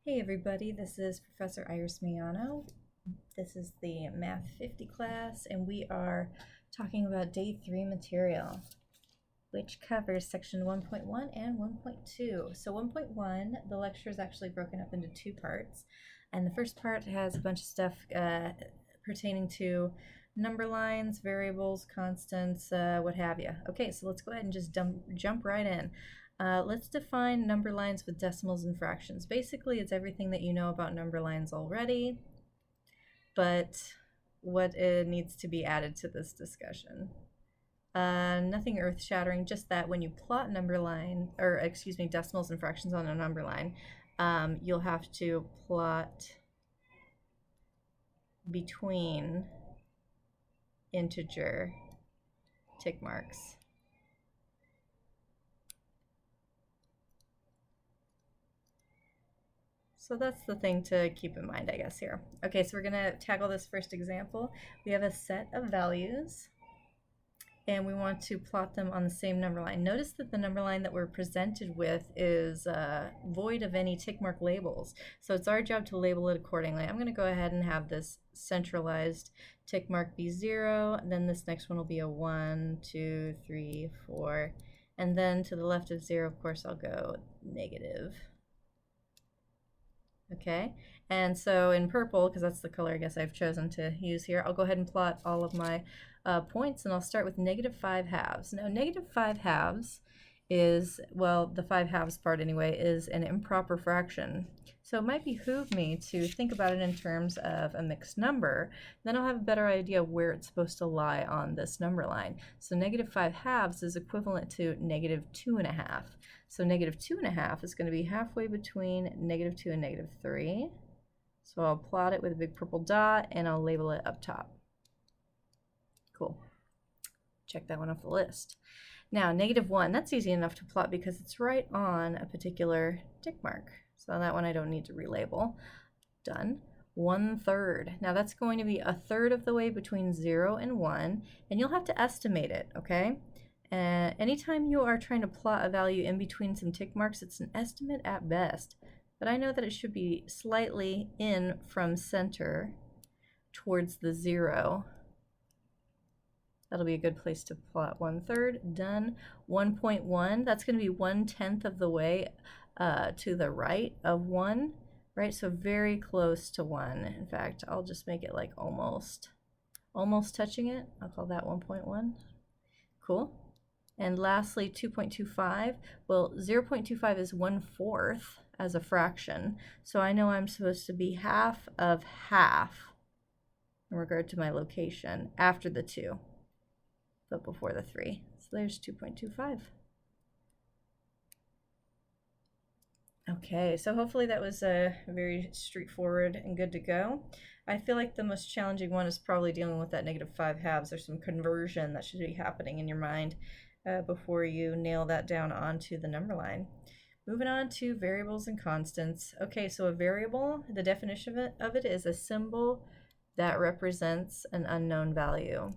Hey everybody, this is Professor Iris Miano. This is the Math 50 class, and we are talking about Day 3 material, which covers section 1.1 and 1.2. So 1.1, the lecture is actually broken up into two parts, and the first part has a bunch of stuff pertaining to number lines, variables, constants, what have you. Okay, so let's go ahead and just jump right in. Let's define number lines with decimals and fractions. Basically, it's everything that you know about number lines already, but what needs to be added to this discussion. Nothing earth-shattering, just that when you plot decimals and fractions on a number line, you'll have to plot between integer tick marks. So that's the thing to keep in mind, I guess, here. Okay, so we're going to tackle this first example. We have a set of values, and we want to plot them on the same number line. Notice that the number line that we're presented with is void of any tick mark labels. So it's our job to label it accordingly. I'm going to go ahead and have this centralized tick mark be 0, and then this next one will be a 1, 2, 3, 4, and then to the left of 0, of course, I'll go negative. Okay, and so in purple, because that's the color I guess I've chosen to use here, I'll go ahead and plot all of my points, and I'll start with -5/2. Now, -5/2 is, well, the 5/2 part anyway, is an improper fraction. So it might behoove me to think about it in terms of a mixed number. Then I'll have a better idea of where it's supposed to lie on this number line. So -5/2 is equivalent to -2.5. So -2.5 is going to be halfway between -2 and -3. So I'll plot it with a big purple dot, and I'll label it up top. Cool. Check that one off the list. Now, -1, that's easy enough to plot because it's right on a particular tick mark. So that one I don't need to relabel. Done. 1/3. Now that's going to be a third of the way between 0 and 1, and you'll have to estimate it, okay? Anytime you are trying to plot a value in between some tick marks, it's an estimate at best. But I know that it should be slightly in from center towards the 0. That'll be a good place to plot 1/3. Done. 1.1, that's going to be 1/10 of the way to the right of 1, right? So very close to 1. In fact, I'll just make it like almost touching it. I'll call that 1.1. Cool. And lastly, 2.25. Well, 0.25 is 1/4 as a fraction. So I know I'm supposed to be half of half in regard to my location after the 2, but before the 3. So there's 2.25. Okay, so hopefully that was very straightforward and good to go. I feel like the most challenging one is probably dealing with that -5/2. There's some conversion that should be happening in your mind before you nail that down onto the number line. Moving on to variables and constants. Okay, so a variable, the definition of it is a symbol that represents an unknown value.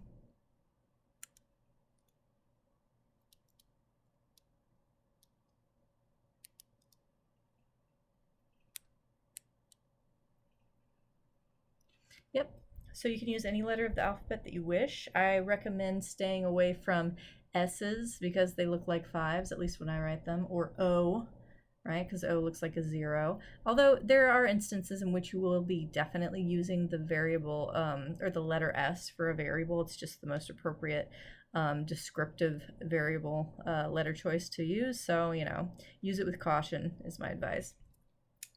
Yep, so you can use any letter of the alphabet that you wish. I recommend staying away from S's because they look like 5s, at least when I write them, or O, right, because O looks like a 0. Although there are instances in which you will be definitely using the variable or the letter S for a variable. It's just the most appropriate descriptive variable letter choice to use. So, use it with caution is my advice.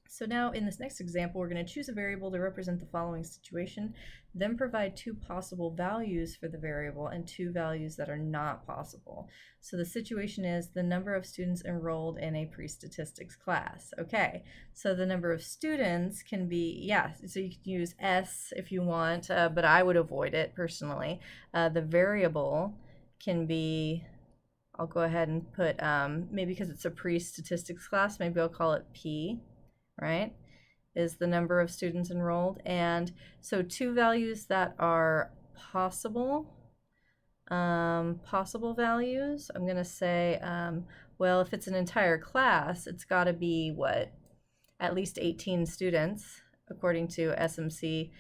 So now in this next example, we're going to choose a variable to represent the following situation, then provide 2 possible values for the variable and 2 values that are not possible. So the situation is the number of students enrolled in a pre-statistics class. Okay, so the number of students can be, so you can use S if you want, but I would avoid it personally. The variable can be, I'll go ahead and put, maybe because it's a pre-statistics class, maybe I'll call it P. Right, is the number of students enrolled. And so 2 values that are possible values, I'm going to say, well, if it's an entire class, it's got to be what? at least 18 students, according to SMC,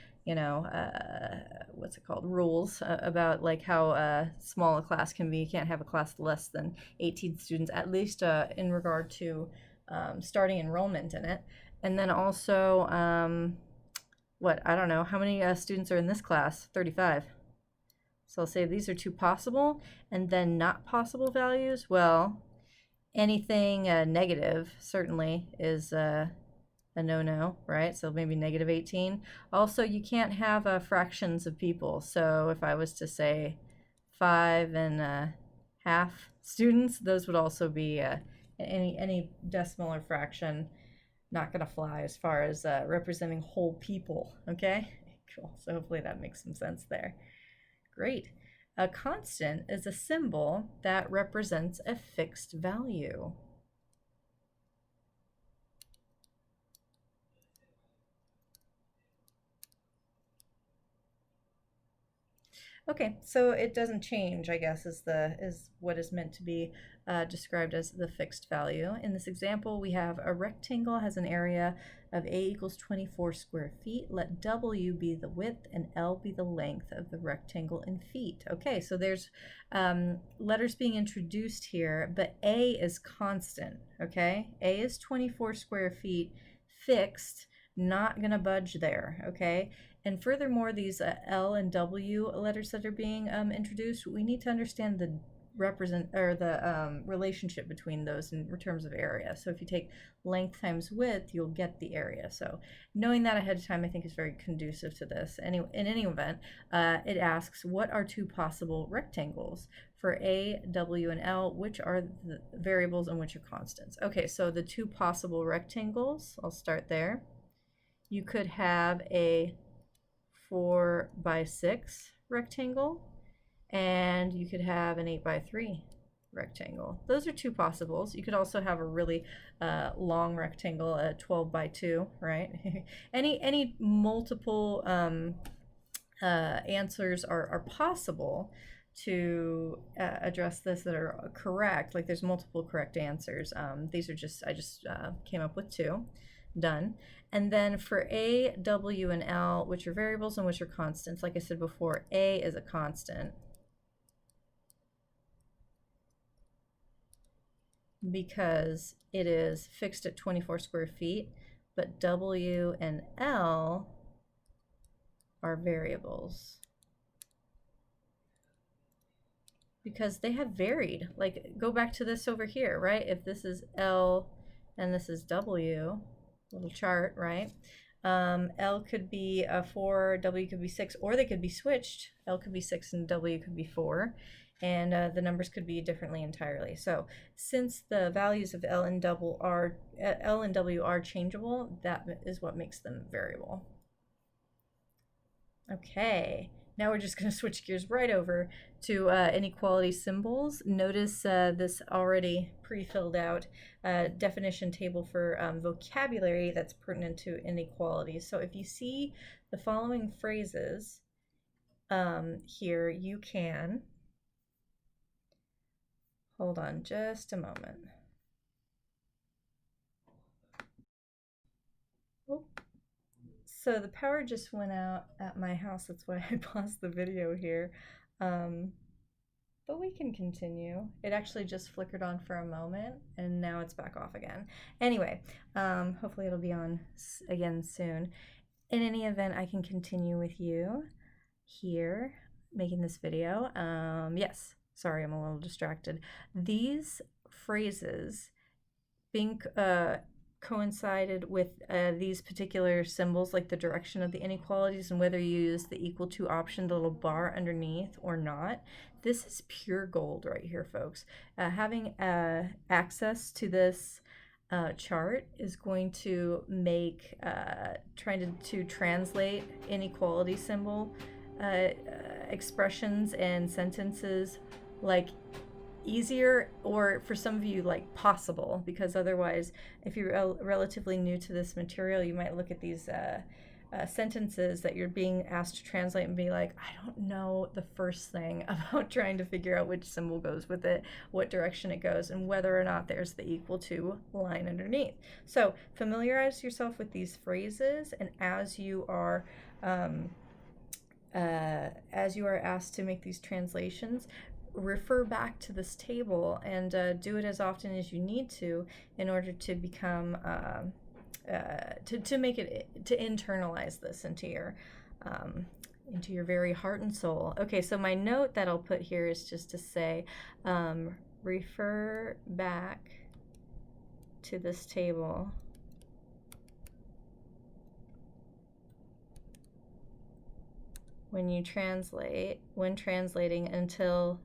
what's it called, rules about like how small a class can be. You can't have a class less than 18 students, at least in regard to starting enrollment in it. And then also, I don't know, how many students are in this class? 35. So I'll say these are two possible, and then not possible values. Well, anything negative certainly is a no-no, right? So maybe negative 18. Also, you can't have fractions of people. So if I was to say 5.5 students, those would also be any decimal or fraction not going to fly as far as representing whole people, okay? Cool. So hopefully that makes some sense there. Great. A constant is a symbol that represents a fixed value. Okay, so it doesn't change, I guess, is what is meant to be described as the fixed value. In this example, we have a rectangle has an area of A equals 24 square feet. Let W be the width and L be the length of the rectangle in feet. Okay, so there's letters being introduced here, but A is constant, okay? A is 24 square feet, fixed, not gonna budge there, okay? And furthermore, these L and W letters that are being introduced, we need to understand the relationship between those in terms of area. So if you take length times width, you'll get the area. So knowing that ahead of time, I think is very conducive to this. In any event, it asks, what are two possible rectangles? For A, W, and L, which are the variables and which are constants? Okay, so the two possible rectangles, I'll start there. You could have a 4x6 rectangle, and you could have an 8x3 rectangle. Those are two possibles. You could also have a really long rectangle, a 12x2, right? any multiple answers are possible to address this that are correct. Like there's multiple correct answers. These are I just came up with two. Done. And then for A, W, and L, which are variables and which are constants, like I said before, A is a constant because it is fixed at 24 square feet, but W and L are variables because they have varied. Like, go back to this over here, right? If this is L and this is W, little chart, right? L could be 4, W could be 6, or they could be switched. L could be 6 and W could be 4, and the numbers could be differently entirely. So since the values of L and W are changeable, that is what makes them variable. Okay, now we're just going to switch gears right over to inequality symbols. Notice this already pre-filled out definition table for vocabulary that's pertinent to inequalities. So if you see the following phrases here, you can, hold on just a moment. Oh. So the power just went out at my house. That's why I paused the video here. But we can continue. It actually just flickered on for a moment and now it's back off again. Anyway, hopefully it'll be on again soon. In any event, I can continue with you here making this video. Yes, sorry, I'm a little distracted. These phrases being coincided with these particular symbols, like the direction of the inequalities and whether you use the equal to option, the little bar underneath or not. This is pure gold right here, folks. Having access to this chart is going to make trying to translate inequality symbol expressions and sentences like easier, or for some of you like possible, because otherwise if you're relatively new to this material, you might look at these sentences that you're being asked to translate and be like, I don't know the first thing about trying to figure out which symbol goes with it, what direction it goes, and whether or not there's the equal to line underneath. So familiarize yourself with these phrases, and as you are asked to make these translations, refer back to this table and do it as often as you need to in order to become to make it, to internalize this into your very heart and soul. Okay, so my note that I'll put here is just to say, refer back to this table when translating until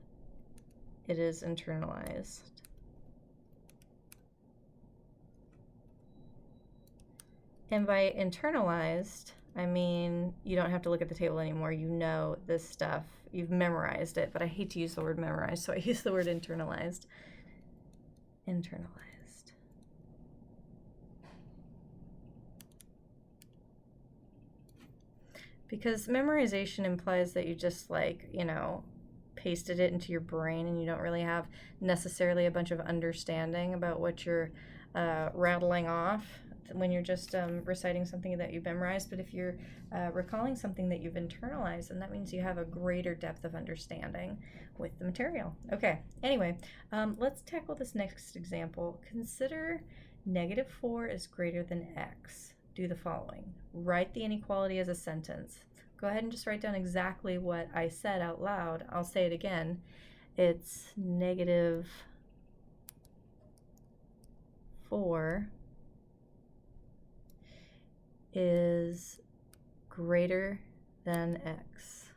it is internalized. And by internalized, I mean you don't have to look at the table anymore. You know this stuff. You've memorized it, but I hate to use the word memorized, so I use the word internalized. Internalized. Because memorization implies that you just pasted it into your brain and you don't really have necessarily a bunch of understanding about what you're rattling off when you're just reciting something that you've memorized. But if you're recalling something that you've internalized, then that means you have a greater depth of understanding with the material. Okay, anyway, let's tackle this next example. Consider -4 is greater than x. Do the following. Write the inequality as a sentence. Go ahead and just write down exactly what I said out loud. I'll say it again. It's -4 is greater than x.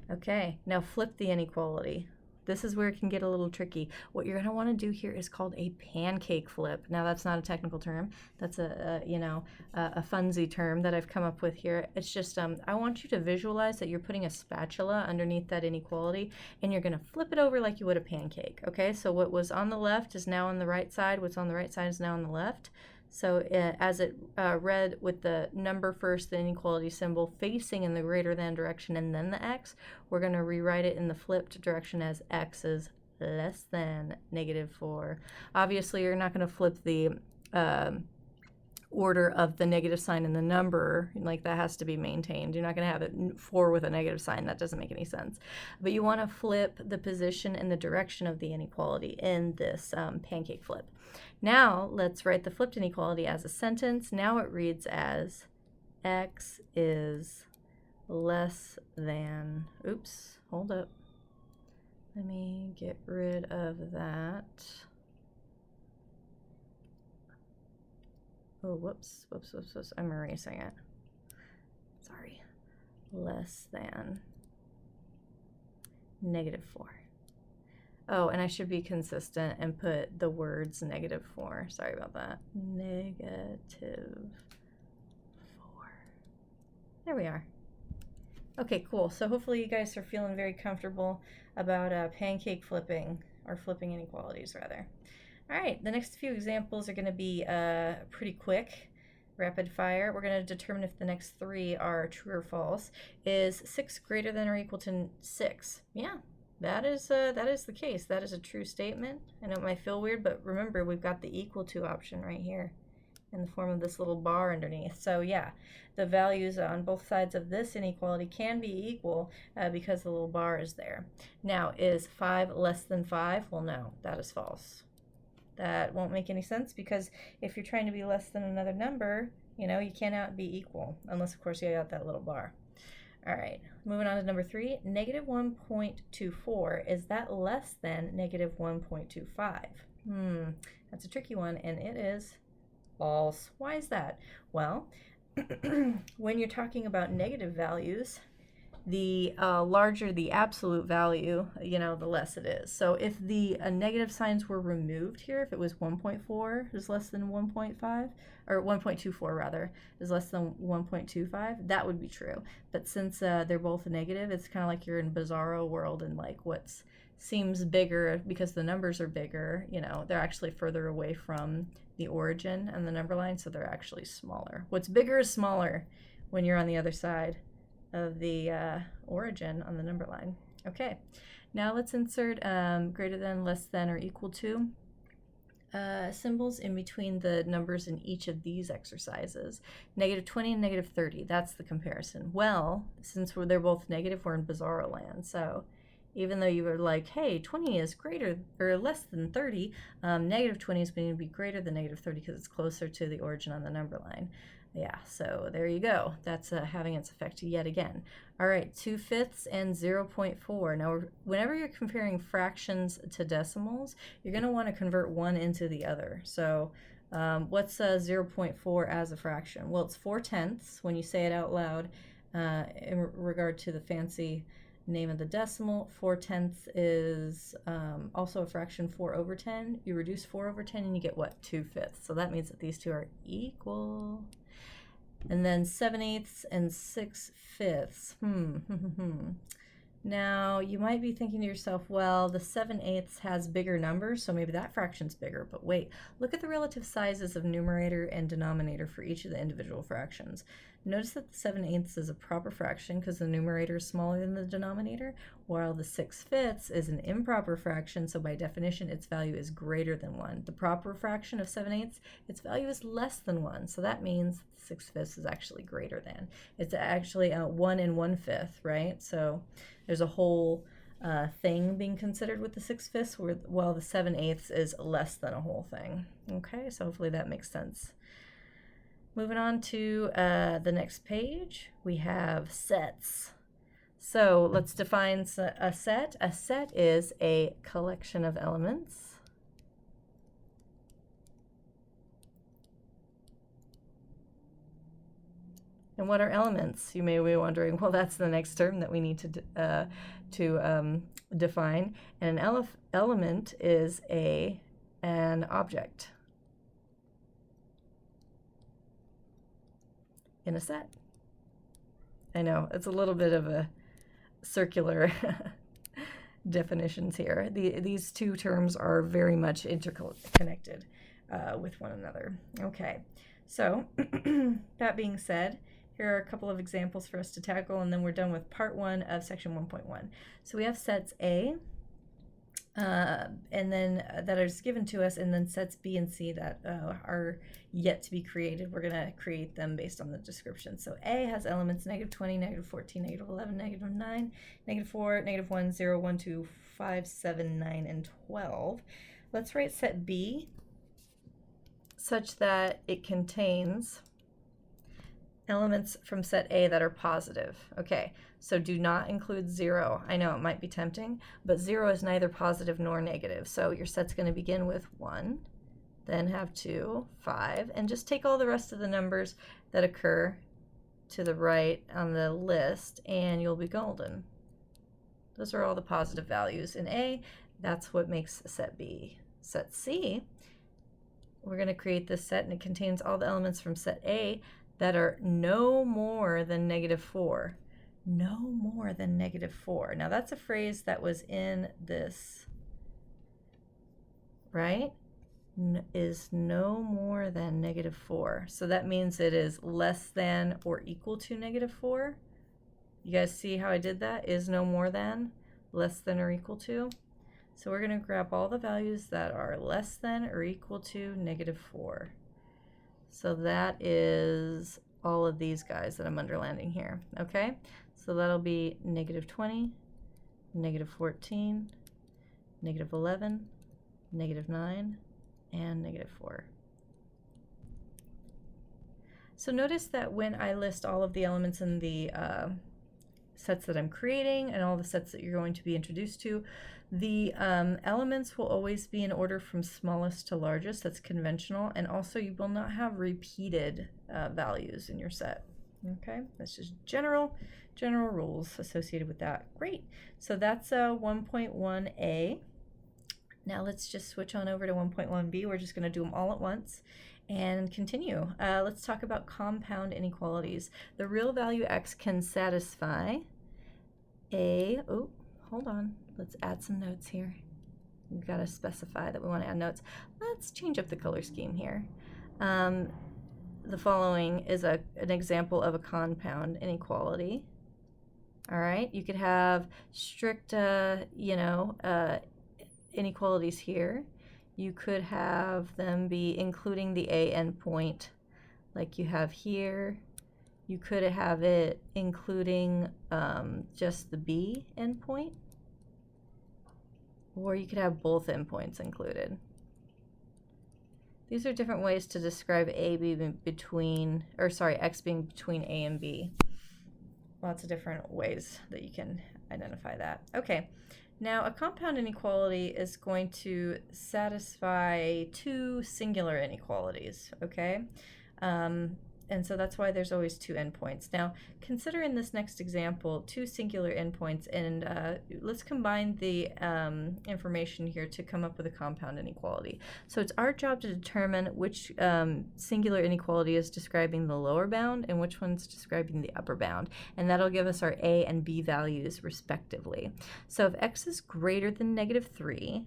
Okay, now flip the inequality. This is where it can get a little tricky. What you're going to want to do here is called a pancake flip. Now, that's not a technical term. That's a funsy term that I've come up with here. It's just I want you to visualize that you're putting a spatula underneath that inequality, and you're going to flip it over like you would a pancake. Okay, so what was on the left is now on the right side. What's on the right side is now on the left. So as it read with the number first, the inequality symbol facing in the greater than direction and then the x, we're going to rewrite it in the flipped direction as x is less than -4. Obviously, you're not going to flip the order of the negative sign in the number, like that has to be maintained. You're not going to have it 4 with a negative sign. That doesn't make any sense. But you want to flip the position and the direction of the inequality in this pancake flip. Now let's write the flipped inequality as a sentence. Now it reads as x is less than, oops, hold up. Let me get rid of that. Oh, whoops, I'm erasing it. Sorry. Less than -4. Oh, and I should be consistent and put the words -4. Sorry about that. -4. There we are. Okay, cool. So hopefully you guys are feeling very comfortable about pancake flipping, or flipping inequalities rather. All right, the next few examples are going to be pretty quick, rapid fire. We're going to determine if the next 3 are true or false. Is 6 greater than or equal to 6? Yeah, that is the case. That is a true statement. I know it might feel weird, but remember we've got the equal to option right here in the form of this little bar underneath. So yeah, the values on both sides of this inequality can be equal because the little bar is there. Now, is 5 less than 5? Well, no, that is false. That won't make any sense, because if you're trying to be less than another number, you cannot be equal, unless of course you got that little bar. All right, moving on to number 3, -1.24, is that less than -1.25? That's a tricky one, and it is false. Why is that? Well, when you're talking about negative values, the larger the absolute value, the less it is. So if the negative signs were removed here, if it was 1.4 is less than 1.5, or 1.24 rather, is less than 1.25, that would be true. But since they're both negative, it's kind of like you're in bizarro world, and like seems bigger because the numbers are bigger, they're actually further away from the origin and the number line, so they're actually smaller. What's bigger is smaller when you're on the other side of the origin on the number line. Okay, now let's insert greater than, less than, or equal to symbols in between the numbers in each of these exercises. -20 and -30, that's the comparison. Well, since they're both negative, we're in bizarro land. So even though you were like, hey, 20 is greater or less than 30, -20 is going to be greater than -30 because it's closer to the origin on the number line. Yeah, so there you go. That's having its effect yet again. All right, 2/5 and 0.4. Now, whenever you're comparing fractions to decimals, you're going to want to convert one into the other. So what's 0.4 as a fraction? Well, it's 4/10 when you say it out loud in regard to the fancy name of the decimal. 4/10 is also a fraction, 4/10. You reduce 4/10 and you get what? 2/5. So that means that these two are equal. And then 7/8 and 6/5. Now, you might be thinking to yourself, well, the 7/8 has bigger numbers, so maybe that fraction's bigger. But wait, look at the relative sizes of numerator and denominator for each of the individual fractions. Notice that the 7/8 is a proper fraction because the numerator is smaller than the denominator, while the 6/5 is an improper fraction, so by definition, its value is greater than 1. The proper fraction of 7/8, its value is less than 1, so that means 6/5 is actually greater than. It's actually 1 and 1/5, right? So there's a whole thing being considered with the 6/5, while the 7/8 is less than a whole thing. Okay, so hopefully that makes sense. Moving on to the next page, we have sets. So let's define a set. A set is a collection of elements. And what are elements? You may be wondering, well, that's the next term that we need to define. And an element is an object in a set. I know, it's a little bit of a circular definitions here. These two terms are very much interconnected with one another. Okay, so that being said, here are a couple of examples for us to tackle, and then we're done with part 1 of section 1.1. So we have sets A, and then that is given to us, and then sets B and C that are yet to be created. We're going to create them based on the description. So A has elements -20, -14, -11, -9, -4, -1, 0, 1, 2, 5, 7, 9, and 12. Let's write set B such that it contains elements from set A that are positive. Okay, so do not include 0. I know it might be tempting, but 0 is neither positive nor negative. So your set's going to begin with 1, then have 2, 5, and just take all the rest of the numbers that occur to the right on the list, and you'll be golden. Those are all the positive values in A. That's what makes set B. Set C, we're going to create this set, and it contains all the elements from set A that are no more than -4. No more than -4. Now that's a phrase that was in this, right? Is no more than -4. So that means it is less than or equal to -4. You guys see how I did that? Is no more than, less than or equal to. So we're going to grab all the values that are less than or equal to -4. So that is all of these guys that I'm underlining here, okay? So that'll be -20, -14, -11, -9, and -4. So notice that when I list all of the elements in the sets that I'm creating and all the sets that you're going to be introduced to, the elements will always be in order from smallest to largest. That's conventional, and also you will not have repeated values in your set. Okay, that's just general rules associated with that. Great, so that's 1.1a. Now let's just switch on over to 1.1b. We're just going to do them all at once and continue. Let's talk about compound inequalities. The real value x can satisfy hold on, let's add some notes here. We've got to specify that we want to add notes. Let's change up the color scheme here. The following is an example of a compound inequality. All right, you could have strict, inequalities here. You could have them be including the a endpoint like you have here. You could have it including just the b endpoint, or you could have both endpoints included. These are different ways to describe x being between a and b. Lots of different ways that you can identify that. Okay, now a compound inequality is going to satisfy two singular inequalities, okay? And so that's why there's always two endpoints. Now, consider in this next example two singular endpoints, and let's combine the information here to come up with a compound inequality. So it's our job to determine which singular inequality is describing the lower bound and which one's describing the upper bound, and that'll give us our a and b values respectively. So if x is greater than -3,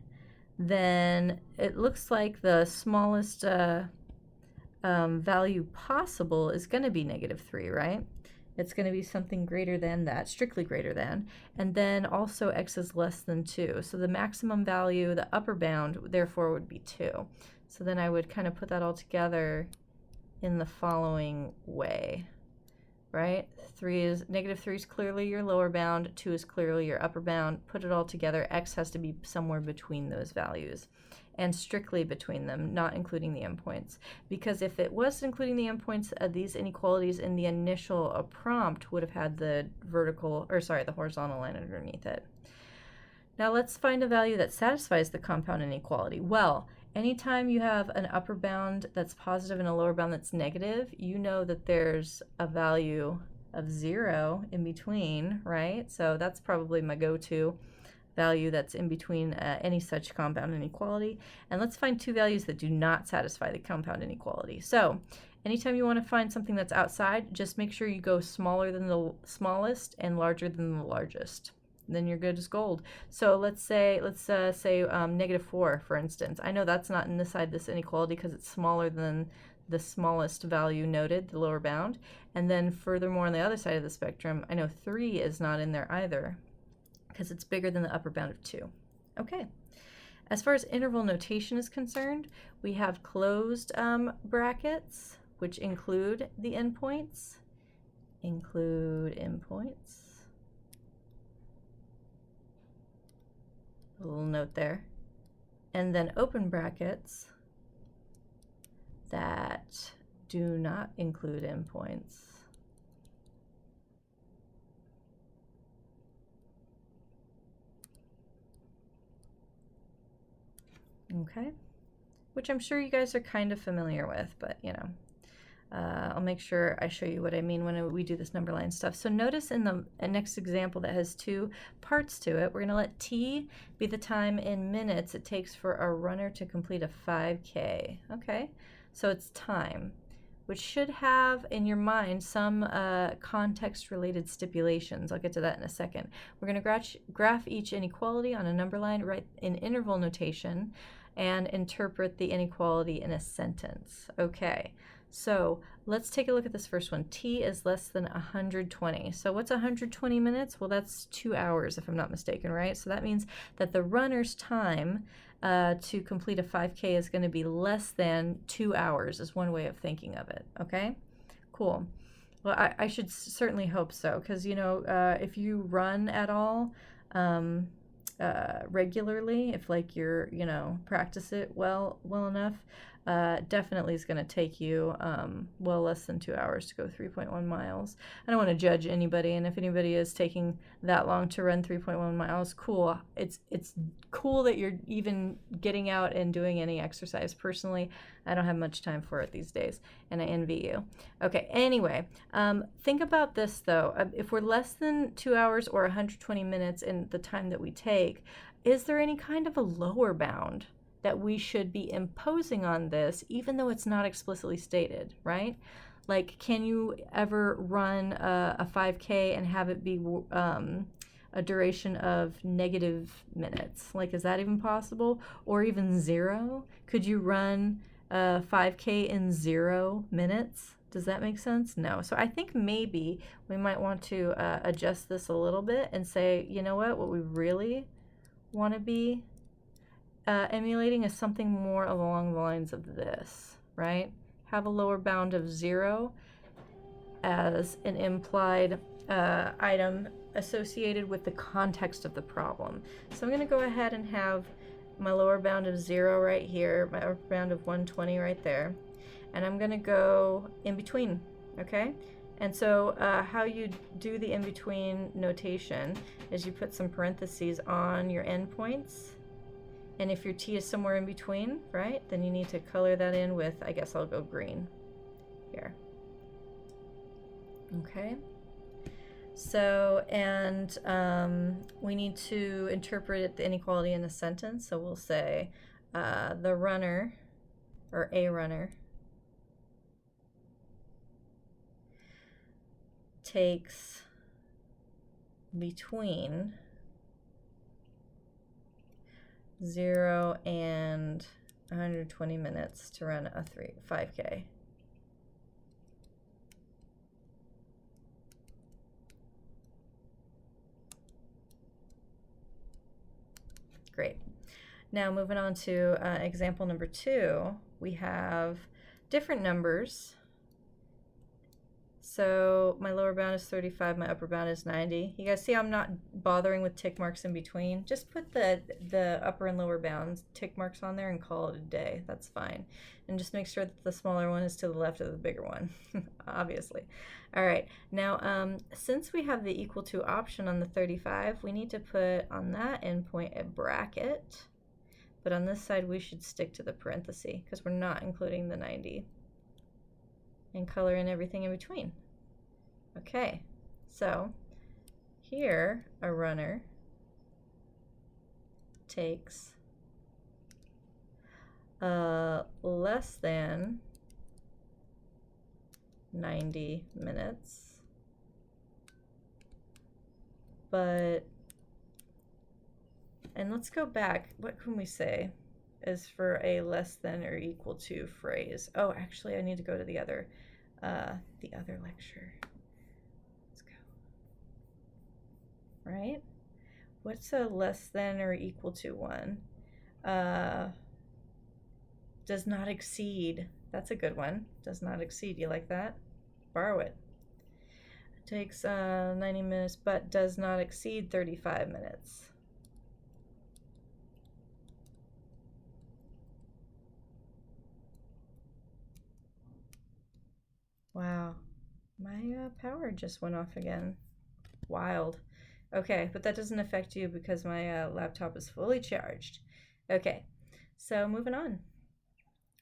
then it looks like the smallest value possible is going to be -3, right? It's going to be something greater than that, strictly greater than, and then also x is less than 2. So the maximum value, the upper bound, therefore would be 2. So then I would kind of put that all together in the following way, right? -3 is clearly your lower bound, 2 is clearly your upper bound. Put it all together, x has to be somewhere between those values, and strictly between them, not including the endpoints. Because if it was including the endpoints, these inequalities in the initial prompt would have had the horizontal line underneath it. Now let's find a value that satisfies the compound inequality. Well, anytime you have an upper bound that's positive and a lower bound that's negative, you know that there's a value of 0 in between, right? So that's probably my go-to value that's in between any such compound inequality. And let's find two values that do not satisfy the compound inequality. So anytime you want to find something that's outside, just make sure you go smaller than the smallest and larger than the largest. Then you're good as gold. So let's say -4, for instance. I know that's not inside this inequality because it's smaller than the smallest value noted, the lower bound. And then furthermore, on the other side of the spectrum, I know 3 is not in there either, because it's bigger than the upper bound of 2. Okay. As far as interval notation is concerned, we have closed brackets, which include the endpoints. Include endpoints. A little note there. And then open brackets that do not include endpoints. Okay, which I'm sure you guys are kind of familiar with, but I'll make sure I show you what I mean when we do this number line stuff. So notice in the next example that has two parts to it, we're going to let t be the time in minutes it takes for a runner to complete a 5K. Okay, so it's time, which should have in your mind some context-related stipulations. I'll get to that in a second. We're going to graph each inequality on a number line, write in interval notation, and interpret the inequality in a sentence. Okay, so let's take a look at this first one. T is less than 120. So what's 120 minutes? Well, that's 2 hours if I'm not mistaken, right? So that means that the runner's time to complete a 5K is going to be less than 2 hours is one way of thinking of it. Okay, cool. Well, I should certainly hope so, because if you run at all regularly, if like you're practice it well enough, definitely is going to take you well less than 2 hours to go 3.1 miles. I don't want to judge anybody, and if anybody is taking that long to run 3.1 miles, cool. It's cool that you're even getting out and doing any exercise. Personally, I don't have much time for it these days, and I envy you. Okay, anyway, think about this though. If we're less than 2 hours or 120 minutes in the time that we take, is there any kind of a lower bound that we should be imposing on this, even though it's not explicitly stated, right? Like, can you ever run a 5K and have it be a duration of negative minutes. Like, is that even possible? Or even 0? Could you run 5K in 0 minutes? Does that make sense? No. So I think maybe we might want to adjust this a little bit and say, you know what we really want to be emulating is something more along the lines of this, right? Have a lower bound of 0 as an implied item associated with the context of the problem. So I'm going to go ahead and have my lower bound of 0 right here, my upper bound of 120 right there, and I'm going to go in between, okay? And so how you do the in-between notation is you put some parentheses on your endpoints, and if your t is somewhere in between, right, then you need to color that in with, I guess I'll go green here. Okay. So, and we need to interpret the inequality in a sentence. So we'll say the runner, or a runner, takes between 0 and 120 minutes to run a 5K. Great. Now moving on to example number 2, we have different numbers. So my lower bound is 35, my upper bound is 90. You guys see I'm not bothering with tick marks in between. Just put the upper and lower bounds tick marks on there and call it a day. That's fine. And just make sure that the smaller one is to the left of the bigger one, obviously. All right, now since we have the equal to option on the 35, we need to put on that endpoint a bracket. But on this side, we should stick to the parenthesis because we're not including the 90. And color in everything in between. Okay, so here a runner takes less than 90 minutes, but, and let's go back, what can we say is for a less than or equal to phrase? Oh, actually I need to go to the other lecture. Let's go. Right? What's a less than or equal to one? Does not exceed. That's a good one. Does not exceed. You like that? Borrow it. It takes 90 minutes, but does not exceed 35 minutes. Wow, my power just went off again. Wild. Okay, but that doesn't affect you because my laptop is fully charged. Okay, so moving on.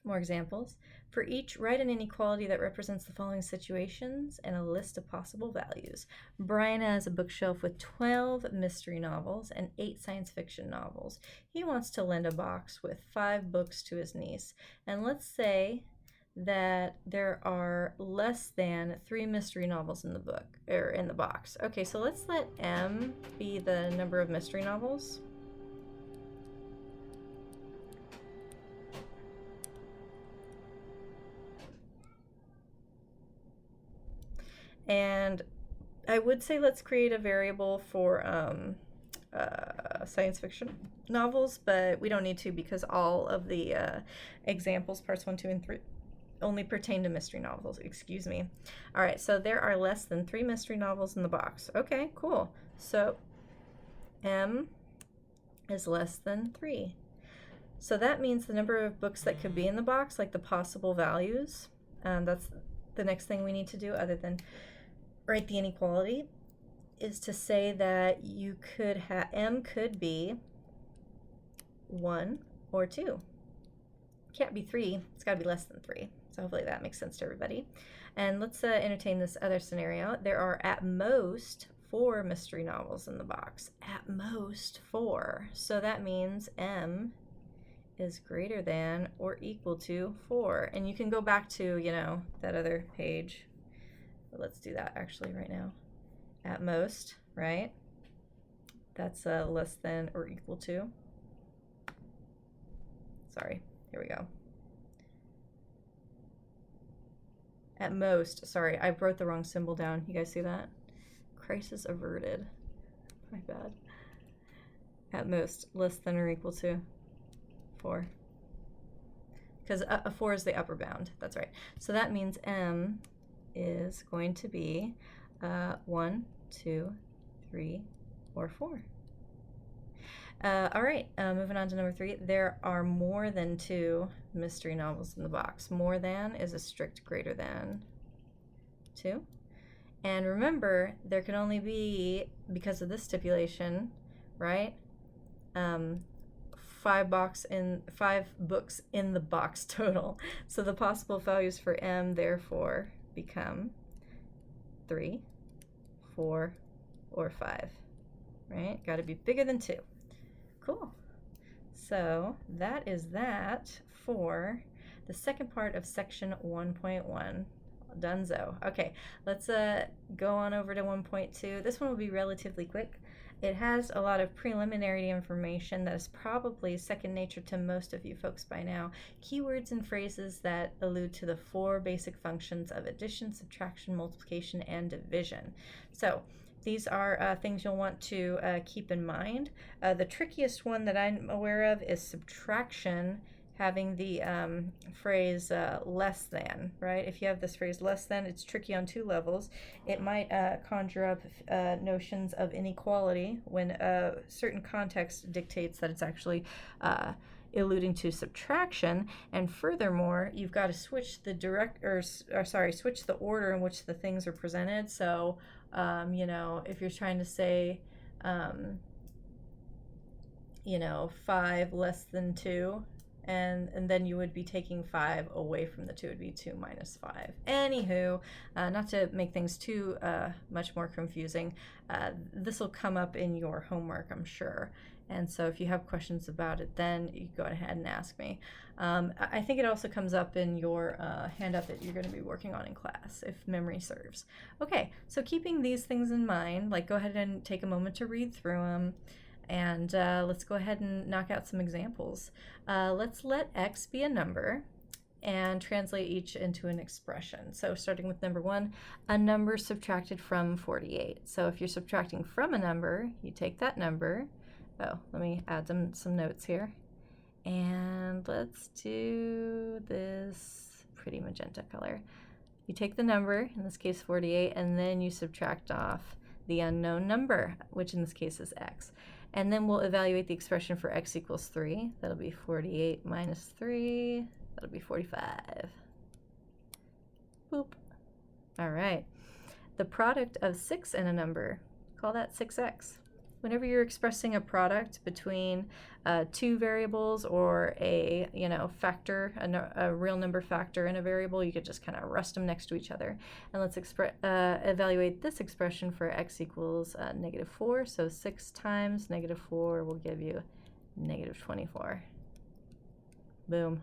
More examples. For each, write an inequality that represents the following situations and a list of possible values. Brian has a bookshelf with 12 mystery novels and 8 science fiction novels. He wants to lend a box with 5 books to his niece. And let's say that there are less than 3 mystery novels in the book, or in the box. Okay, so let's let M be the number of mystery novels. And I would say let's create a variable for science fiction novels, but we don't need to because all of the examples, parts 1, 2, and 3, only pertain to mystery novels, excuse me. All right, so there are less than 3 mystery novels in the box. Okay, cool. So M is less than 3. So that means the number of books that could be in the box, like the possible values, that's the next thing we need to do other than write the inequality, is to say that you could have, M could be 1 or 2. Can't be 3, it's got to be less than 3. So hopefully that makes sense to everybody. And let's entertain this other scenario. There are at most 4 mystery novels in the box. At most 4. So that means M is greater than or equal to 4. And you can go back to, you know, that other page. But let's do that actually right now. At most, right? that's less than or equal to. Sorry, here we go. At most, sorry, I wrote the wrong symbol down. You guys see that? Crisis averted. My bad. At most, less than or equal to 4. Because a 4 is the upper bound. That's right. So that means m is going to be 1, 2, 3, or 4. All right, moving on to number 3. There are more than 2 mystery novels in the box. More than is a strict greater than 2. And remember, there can only be, because of this stipulation, right? 5 books in the box total. So the possible values for m therefore become 3, 4, or 5. Right? Got to be bigger than 2. Cool. So that is that for the second part of section 1.1. Dunzo. Okay, let's go on over to 1.2. This one will be relatively quick. It has a lot of preliminary information that is probably second nature to most of you folks by now. Keywords and phrases that allude to the 4 basic functions of addition, subtraction, multiplication, and division. So these are things you'll want to keep in mind. The trickiest one that I'm aware of is subtraction, having the phrase less than, right? If you have this phrase less than, it's tricky on 2 levels. It might conjure up notions of inequality when a certain context dictates that it's actually alluding to subtraction, and furthermore, you've got to switch the switch the order in which the things are presented. So, you know, if you're trying to say, you know, 5 less than 2, and then you would be taking 5 away from the 2. It would be 2 minus 5. Anywho, not to make things too much more confusing, this will come up in your homework, I'm sure. And so if you have questions about it, then you go ahead and ask me. I think it also comes up in your handout that you're going to be working on in class, if memory serves. Okay, so keeping these things in mind, like, go ahead and take a moment to read through them. And let's go ahead and knock out some examples. Let's let x be a number and translate each into an expression. So starting with number 1, a number subtracted from 48. So if you're subtracting from a number, you take that number. Oh, let me add some notes here. And let's do this pretty magenta color. You take the number, in this case 48, and then you subtract off the unknown number, which in this case is x. And then we'll evaluate the expression for x equals 3. That'll be 48 minus 3. That'll be 45. Boop. All right. The product of 6 and a number, call that 6x. Whenever you're expressing a product between 2 variables or a factor, a real number factor in a variable, you could just kind of rest them next to each other. And let's evaluate this expression for x equals -4. So 6 times -4 will give you -24. Boom.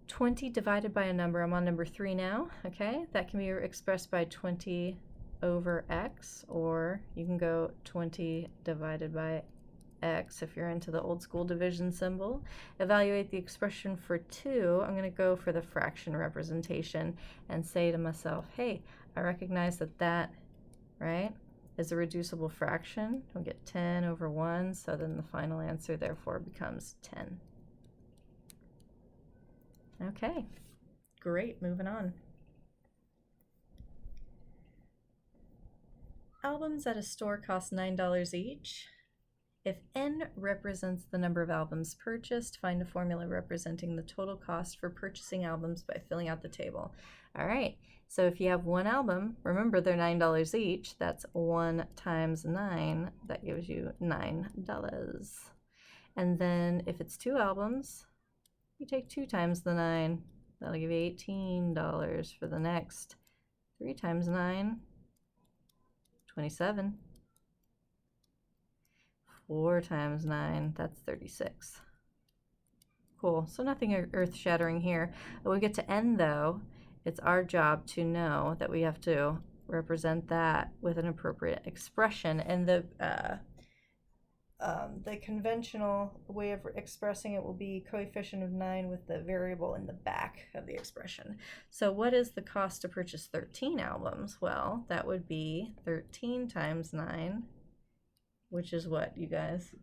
20 divided by a number. I'm on number 3 now. Okay, that can be expressed by 20 over x, or you can go 20 divided by x if you're into the old school division symbol. Evaluate the expression for 2. I'm going to go for the fraction representation and say to myself, hey, I recognize that, right, is a reducible fraction. We'll get 10 over 1, so then the final answer therefore becomes 10. Okay, great, moving on. Albums at a store cost $9 each. If n represents the number of albums purchased, find a formula representing the total cost for purchasing albums by filling out the table. All right, so if you have 1 album, remember they're $9 each. That's 1 times 9. That gives you $9. And then if it's 2 albums, you take 2 times the 9. That'll give you $18 for the next. 3 times 9. 27. 4 times 9, that's 36. Cool, so nothing earth-shattering here. When we get to n though, it's our job to know that we have to represent that with an appropriate expression. And the the conventional way of expressing it will be coefficient of 9 with the variable in the back of the expression. So what is the cost to purchase 13 albums? Well, that would be 13 times 9, which is what, you guys?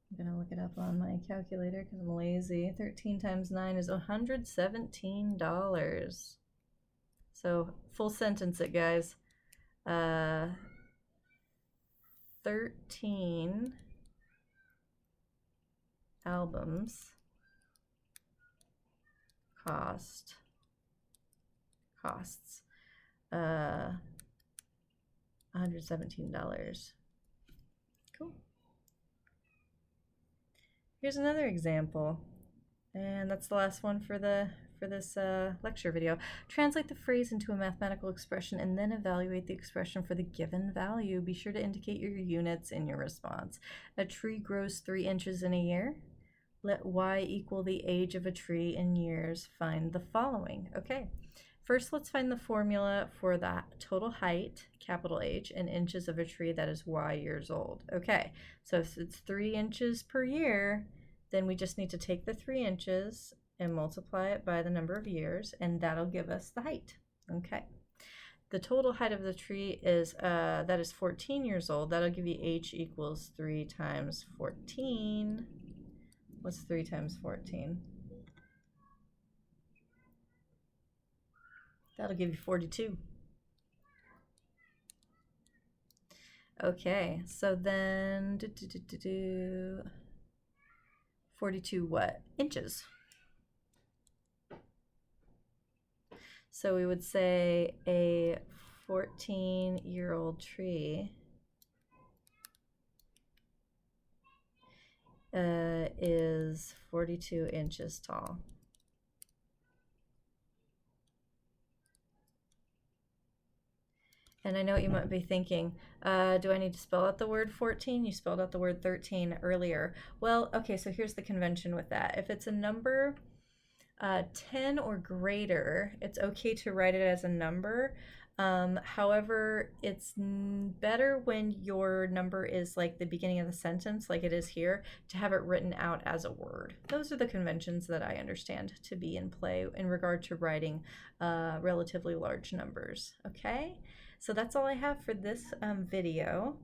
I'm going to look it up on my calculator because I'm lazy. 13 times 9 is $117. So full sentence it, guys. 13 albums costs $117. Cool. Here's another example, and that's the last one for this lecture video. Translate the phrase into a mathematical expression and then evaluate the expression for the given value. Be sure to indicate your units in your response. A tree grows 3 inches in a year. Let y equal the age of a tree in years. Find the following. Okay, first let's find the formula for the total height, capital H, in inches of a tree that is y years old. Okay, so if it's 3 inches per year, then we just need to take the 3 inches and multiply it by the number of years, and that'll give us the height. Okay, the total height of the tree is that is 14 years old. That'll give you h equals 3 times 14. What's 3 times 14? That'll give you 42. Okay, so then 42 what? Inches. So we would say a 14-year-old tree is 42 inches tall. And I know what you might be thinking, do I need to spell out the word 14? You spelled out the word 13 earlier. Well, okay, so here's the convention with that. If it's a number 10 or greater, it's okay to write it as a number. However, it's better when your number is like the beginning of the sentence, like it is here, to have it written out as a word. Those are the conventions that I understand to be in play in regard to writing relatively large numbers. Okay, so that's all I have for this video.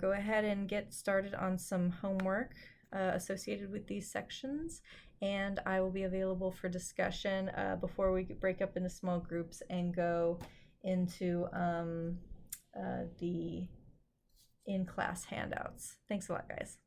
Go ahead and get started on some homework associated with these sections, and I will be available for discussion before we break up into small groups and go into the in-class handouts. Thanks a lot, guys.